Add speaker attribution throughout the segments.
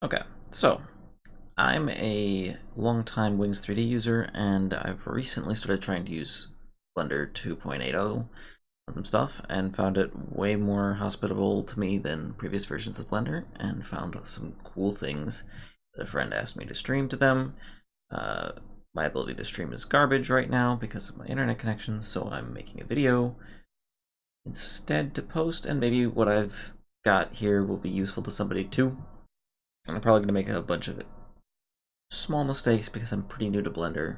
Speaker 1: Okay, so I'm a longtime Wings 3D user, and I've recently started trying to use Blender 2.80 on some stuff, and found it way more hospitable to me than previous versions of Blender, and found some cool things that a friend asked me to stream to them. Uh, my ability to stream is garbage right now because of my internet connection, so I'm making a video instead to post, and maybe what I've got here will be useful to somebody too. I'm probably going to make a bunch of small mistakes because I'm pretty new to Blender,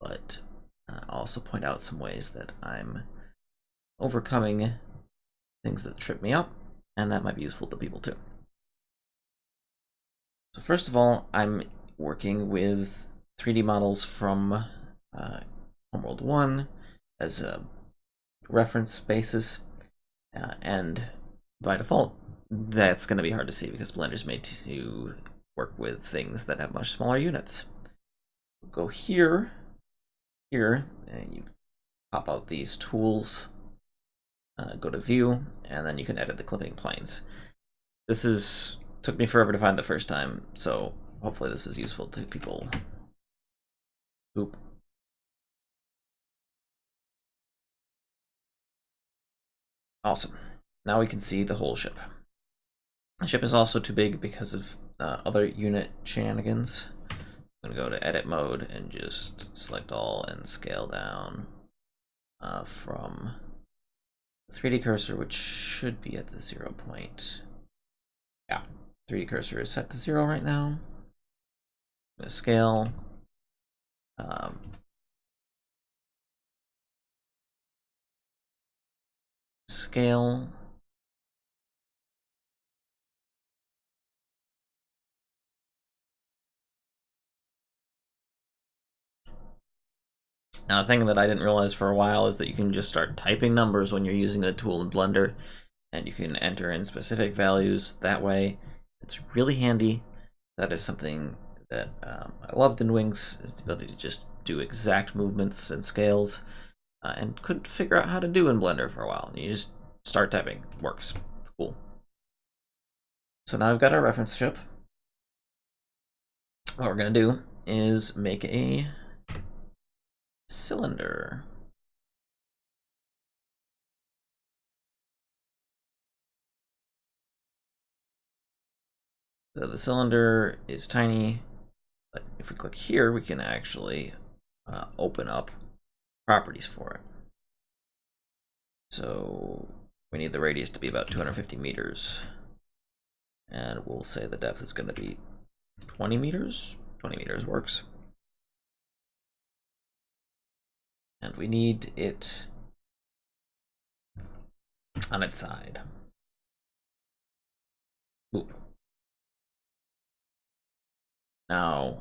Speaker 1: but I'll also point out some ways that I'm overcoming things that trip me up, and that might be useful to people too. So first of all, I'm working with 3D models from Homeworld 1 as a reference basis, and by default, that's going to be hard to see because Blender's made to work with things that have much smaller units. Go here, and you pop out these tools, go to View, and then you can edit the clipping planes. This took me forever to find the first time, so hopefully this is useful to people. Oop. Awesome. Now we can see the whole ship. The ship is also too big because of other unit shenanigans. I'm going to go to edit mode and just select all and scale down from the 3D cursor, which should be at the 0 point. Yeah, 3D cursor is set to 0 right now. I'm going to scale. Scale. Now, a thing that I didn't realize for a while is that you can just start typing numbers when you're using the tool in Blender, and you can enter in specific values that way. It's really handy. That is something that I loved in Wings, is the ability to just do exact movements and scales, and couldn't figure out how to do in Blender for a while. You just start typing. It works. It's cool. So now I've got our reference ship. What we're going to do is make a cylinder. So the cylinder is tiny, but if we click here, we can actually open up properties for it. So we need the radius to be about 250 meters. And we'll say the depth is going to be 20 meters. 20 meters works. And we need it on its side. Oop. Now,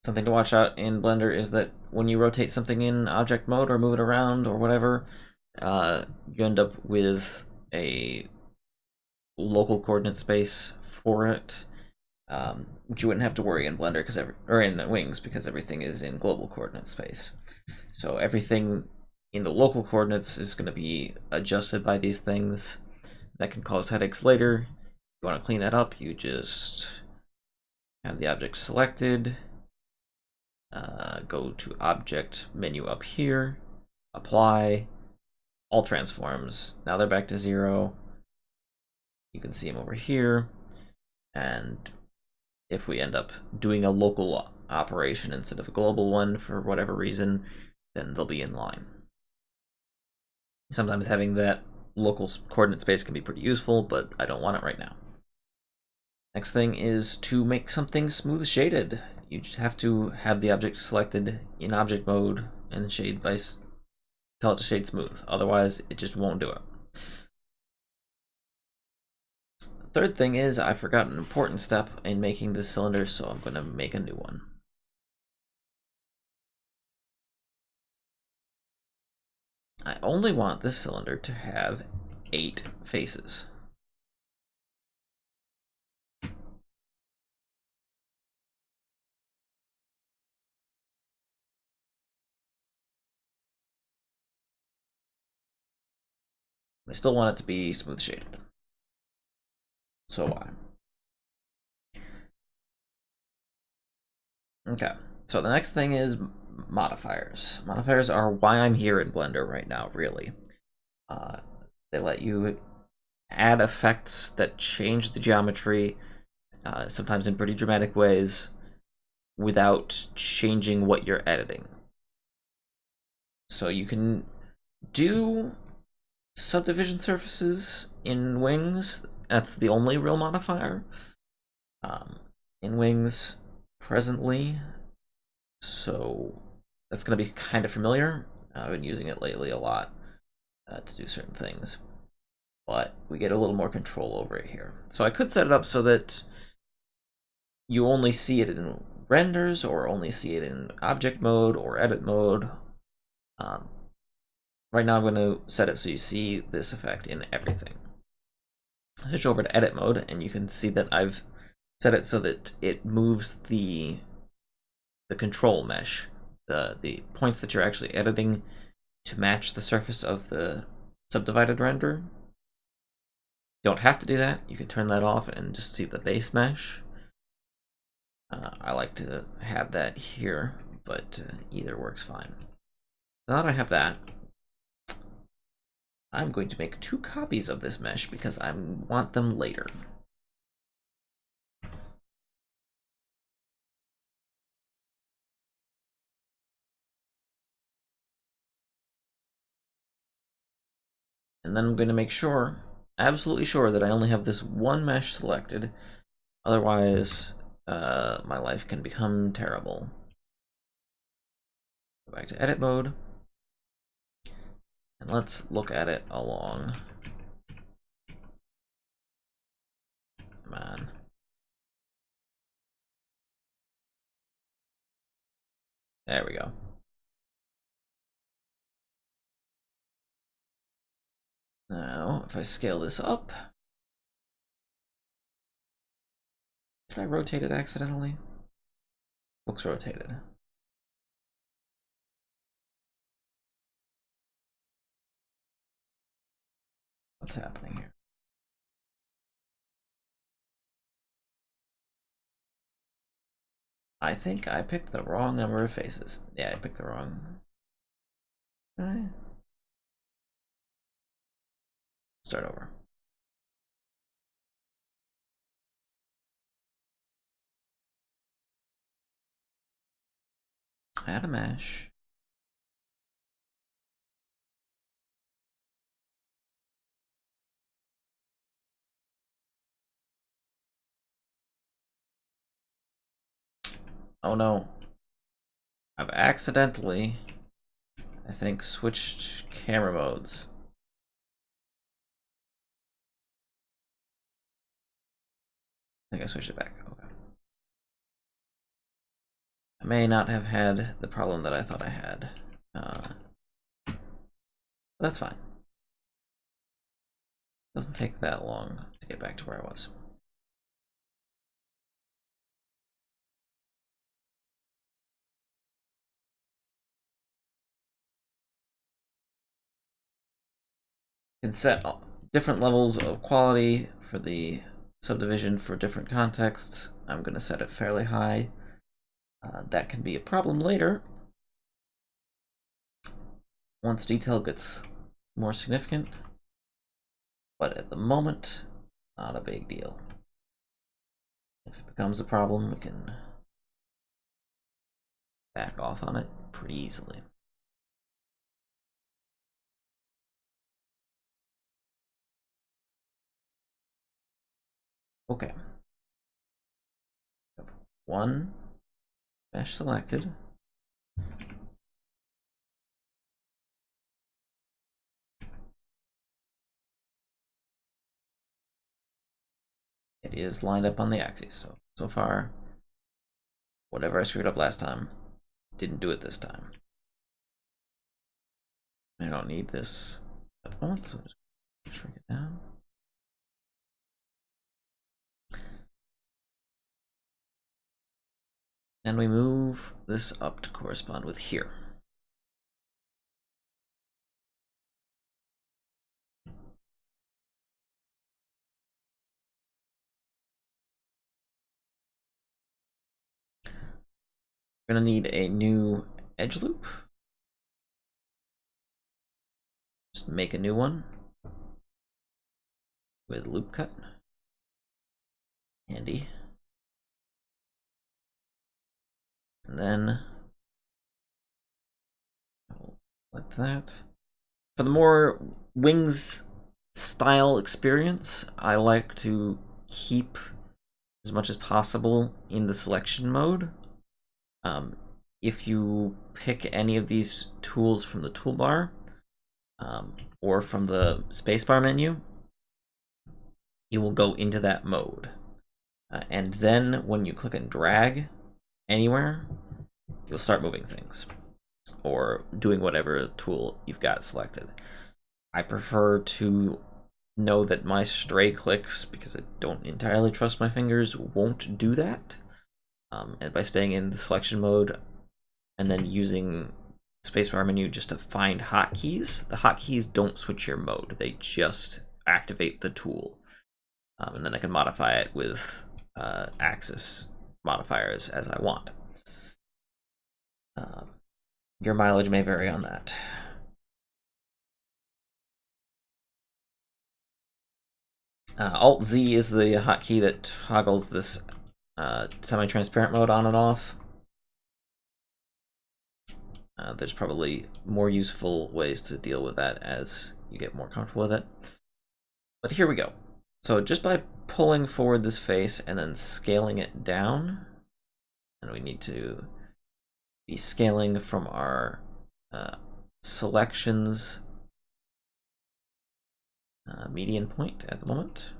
Speaker 1: something to watch out in Blender is that when you rotate something in object mode or move it around or whatever, you end up with a local coordinate space for it, which you wouldn't have to worry in Blender or in Wings because everything is in global coordinate space. So everything in the local coordinates is going to be adjusted by these things. That can cause headaches later. If you want to clean that up, you just have the object selected, go to Object menu up here, Apply, All Transforms. Now they're back to 0. You can see them over here, and if we end up doing a local operation instead of a global one for whatever reason, then they'll be in line. Sometimes having that local coordinate space can be pretty useful, but I don't want it right now. Next thing is to make something smooth shaded. You just have to have the object selected in object mode and shade vice, tell it to shade smooth. Otherwise, it just won't do it. The third thing is I forgot an important step in making this cylinder, so I'm going to make a new one. I only want this cylinder to have 8 faces. I still want it to be smooth shaded. So why? Okay, so the next thing is modifiers. Modifiers are why I'm here in Blender right now, really. Uh, they let you add effects that change the geometry, sometimes in pretty dramatic ways, without changing what you're editing. So you can do subdivision surfaces in Wings. That's the only real modifier in Wings presently. So that's going to be kind of familiar. I've been using it lately a lot to do certain things. But we get a little more control over it here. So I could set it up so that you only see it in renders, or only see it in object mode or edit mode. Um, right now I'm going to set it so you see this effect in everything. Switch over to edit mode, and you can see that I've set it so that it moves the control mesh, the points that you're actually editing, to match the surface of the subdivided render. You don't have to do that. You can turn that off and just see the base mesh. I like to have that here, but either works fine. Now that I have that, I'm going to make 2 copies of this mesh because I want them later. And then I'm going to make sure, absolutely sure, that I only have this one mesh selected. Otherwise, my life can become terrible. Go back to edit mode. And let's look at it along. Come on. There we go. Now, if I scale this up... Did I rotate it accidentally? Looks rotated. What's happening here? I think I picked the wrong number of faces. Yeah, I picked the wrong... Start over. Add a mesh. Oh no. I've accidentally, I think, switched camera modes. I think I switched it back. Okay. I may not have had the problem that I thought I had. That's fine. Doesn't take that long to get back to where I was. You can set different levels of quality for the subdivision for different contexts. I'm going to set it fairly high. That can be a problem later once detail gets more significant, but at the moment, not a big deal. If it becomes a problem, we can back off on it pretty easily. Okay. One mesh selected. It is lined up on the axis, so far, whatever I screwed up last time, didn't do it this time. I don't need this at the moment, so I'm just shrink it down. And we move this up to correspond with here. We're gonna need a new edge loop. Just make a new one with loop cut. Handy. And then like that. For the more wings style experience, I like to keep as much as possible in the selection mode. If you pick any of these tools from the toolbar or from the spacebar menu, you will go into that mode. And then when you click and drag anywhere, you'll start moving things or doing whatever tool you've got selected. I prefer to know that my stray clicks, because I don't entirely trust my fingers, won't do that. And by staying in the selection mode and then using spacebar menu just to find hotkeys, the hotkeys don't switch your mode, they just activate the tool. And then I can modify it with axis modifiers as I want. Your mileage may vary on that. Alt-Z is the hotkey that toggles this semi-transparent mode on and off. There's probably more useful ways to deal with that as you get more comfortable with it. But here we go. So just by pulling forward this face and then scaling it down, and we need to be scaling from our selections median point at the moment.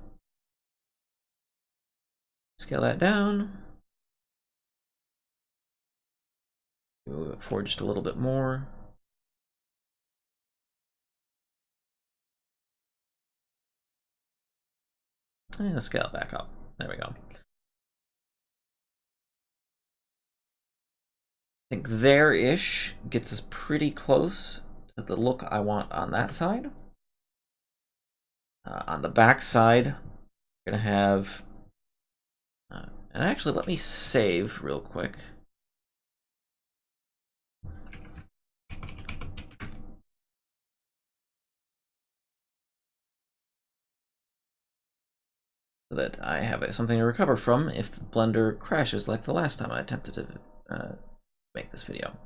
Speaker 1: Scale that down. Move it forward just a little bit more. And scale it back up. There we go. I think there-ish gets us pretty close to the look I want on that side. On the back side, we're going to have... and actually, let me save real quick. So that I have something to recover from if Blender crashes like the last time I attempted to make this video.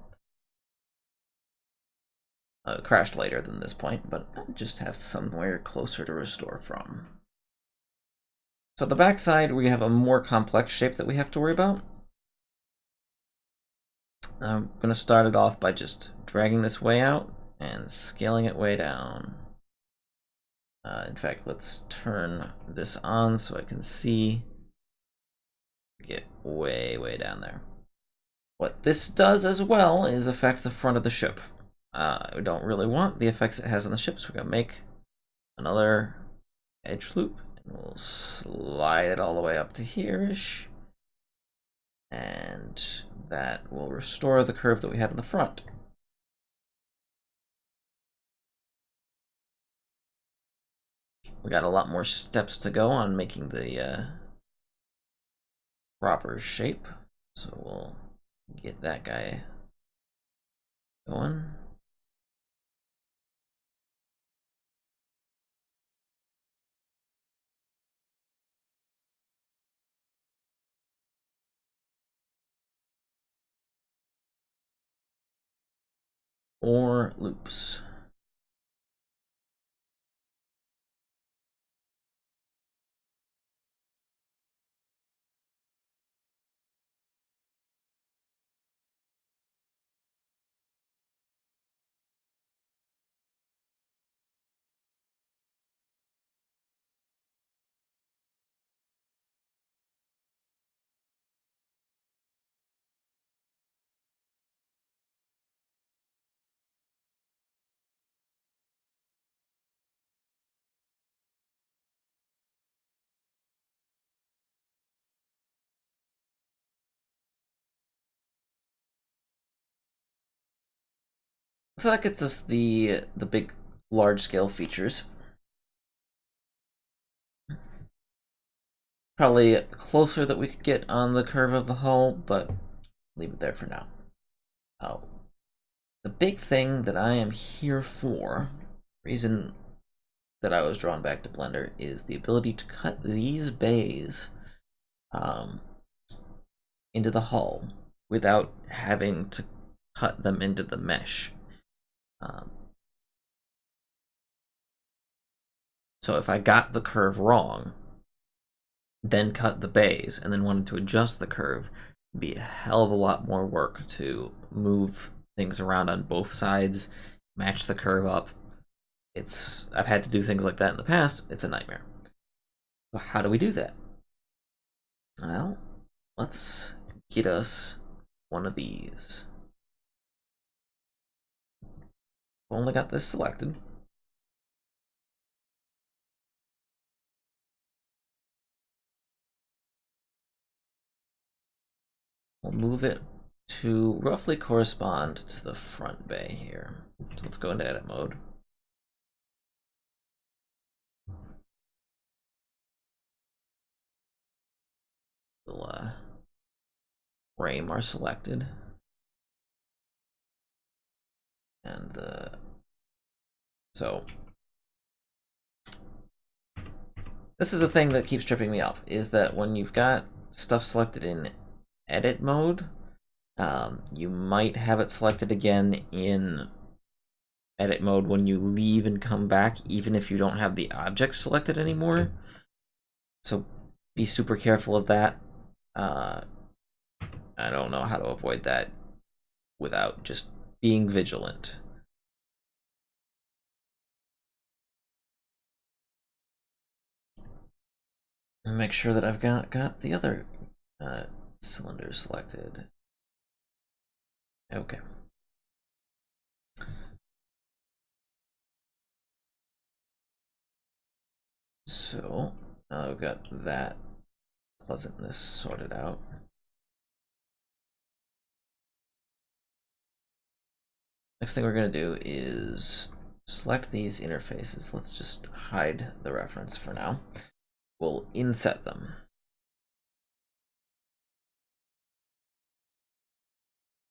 Speaker 1: It crashed later than this point, but I just have somewhere closer to restore from. So at the back side, we have a more complex shape that we have to worry about. I'm going to start it off by just dragging this way out and scaling it way down. In fact, let's turn this on so I can see. Get way, way down there. What this does as well is affect the front of the ship. We don't really want the effects it has on the ship, so we're going to make another edge loop. And we'll slide it all the way up to here-ish. And that will restore the curve that we had in the front. We got a lot more steps to go on making the proper shape, so we'll get that guy going. Or loops. So that gets us the big large scale features. Probably closer that we could get on the curve of the hull, but leave it there for now. Oh, the big thing that I am here for, reason that I was drawn back to Blender, is the ability to cut these bays into the hull without having to cut them into the mesh. So if I got the curve wrong, then cut the bays, and then wanted to adjust the curve, it'd be a hell of a lot more work to move things around on both sides, match the curve up. I've had to do things like that in the past. It's a nightmare. So how do we do that? Well, let's get us one of these. Only got this selected. We'll move it to roughly correspond to the front bay here. So let's go into edit mode. We'll frame are selected. And so this is a thing that keeps tripping me up, is that when you've got stuff selected in edit mode, you might have it selected again in edit mode when you leave and come back, even if you don't have the object selected anymore. So be super careful of that. I don't know how to avoid that without just being vigilant. And make sure that I've got the other cylinder selected. Okay. So now I've got that pleasantness sorted out. Next thing we're going to do is select these interfaces. Let's just hide the reference for now. We'll inset them.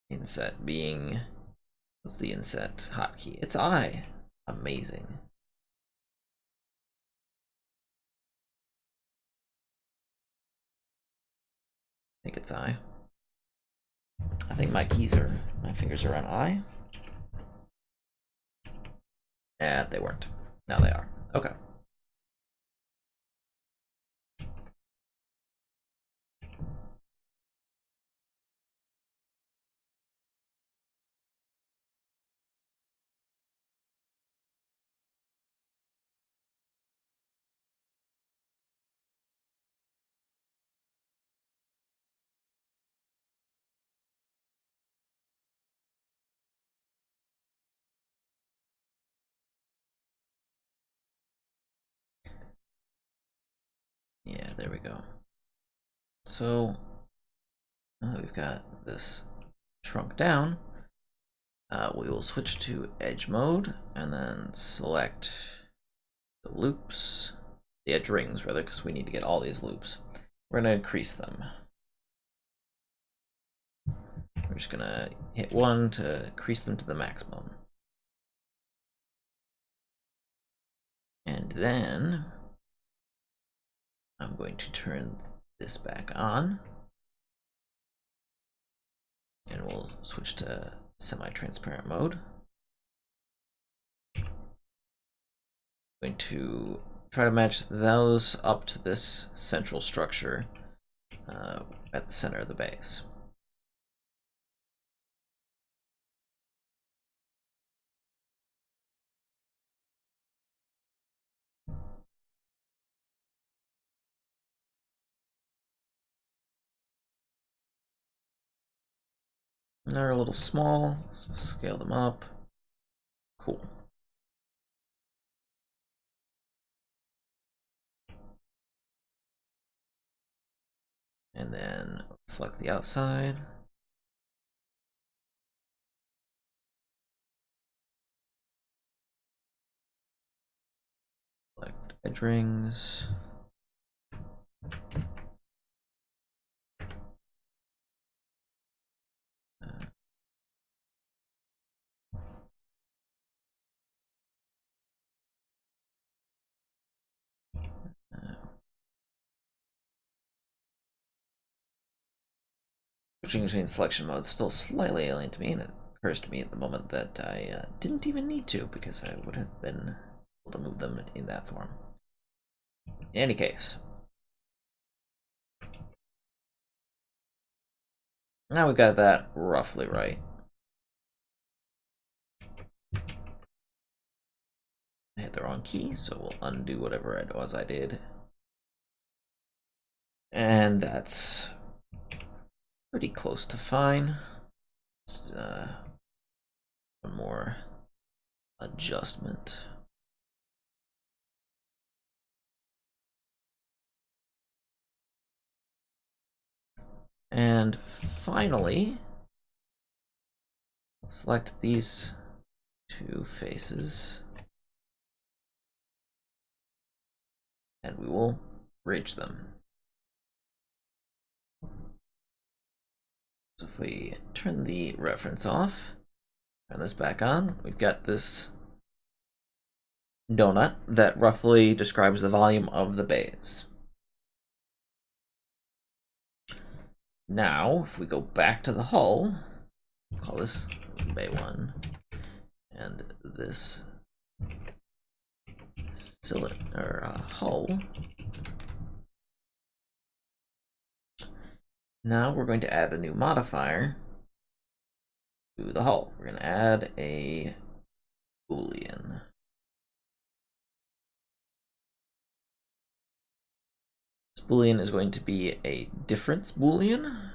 Speaker 1: Inset being, what's the inset hotkey? It's I. Amazing. I think it's I. I think my fingers are on I. And they weren't. Now they are. Okay. Yeah, there we go. So now we've got this shrunk down. We will switch to edge mode and then select the loops, the edge rings rather, because we need to get all these loops. We're going to increase them. We're just going to hit 1 to increase them to the maximum. And then I'm going to turn this back on. And we'll switch to semi-transparent mode. I'm going to try to match those up to this central structure at the center of the base. They're a little small, so scale them up. Cool. And then select the outside. Select edge rings. Switching between selection modes still slightly alien to me, and it occurs to me at the moment that I didn't even need to, because I would have been able to move them in that form. In any case, now we've got that roughly right. I hit the wrong key, so we'll undo whatever it was I did. And that's pretty close to fine. It's, one more adjustment. And finally, select these two faces, and we will bridge them. So if we turn the reference off, turn this back on, we've got this donut that roughly describes the volume of the bays. Now, if we go back to the hull, call this bay 1, and this hull. Now we're going to add a new modifier to the hull. We're going to add a Boolean. This Boolean is going to be a difference Boolean.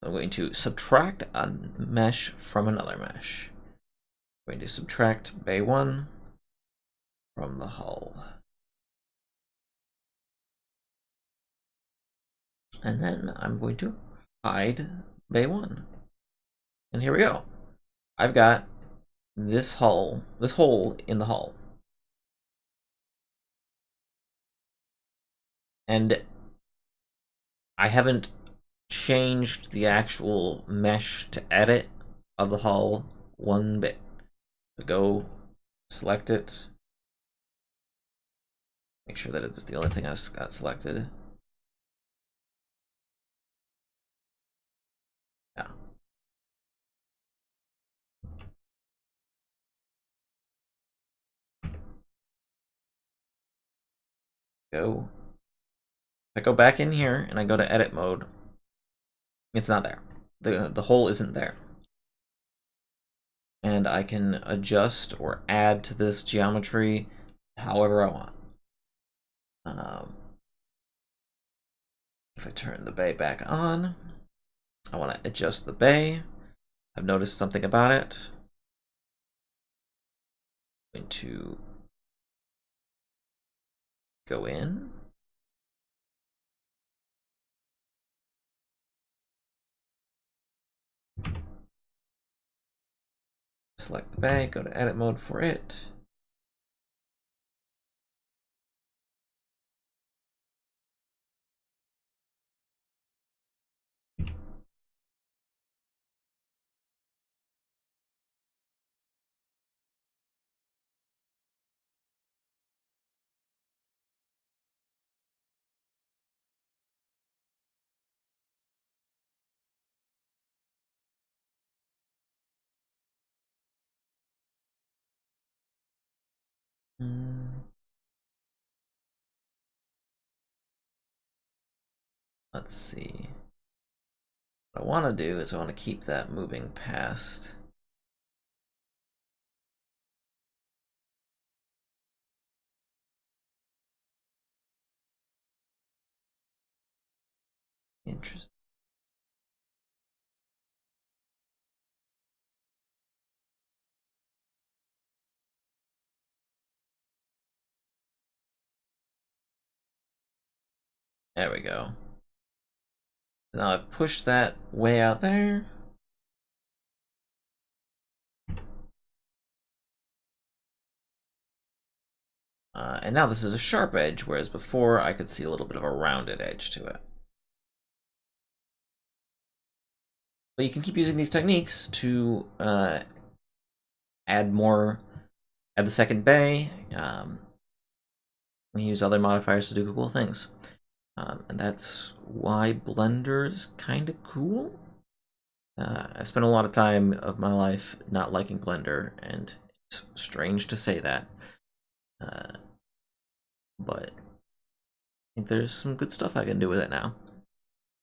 Speaker 1: I'm going to subtract a mesh from another mesh. I'm going to subtract bay 1 from the hull. And then I'm going to hide bay 1. And here we go. I've got this hole in the hull. And I haven't changed the actual mesh to edit of the hull one bit. So go select it. Make sure that it's the only thing I've got selected. Yeah. Go. If I go back in here and I go to edit mode, it's not there. The hole isn't there. And I can adjust or add to this geometry however I want. If I turn the bay back on, I want to adjust the bay. I've noticed something about it. I'm going to go in. Select the bay, go to edit mode for it. Let's see. What I want to do is I want to keep that moving past. Interesting. There we go. Now I've pushed that way out there. And now this is a sharp edge, whereas before I could see a little bit of a rounded edge to it. But you can keep using these techniques to add the second bay, use other modifiers to do cool things. and that's why Blender is kind of cool. I spent a lot of time of my life not liking Blender, and it's strange to say that, but I think there's some good stuff I can do with it now.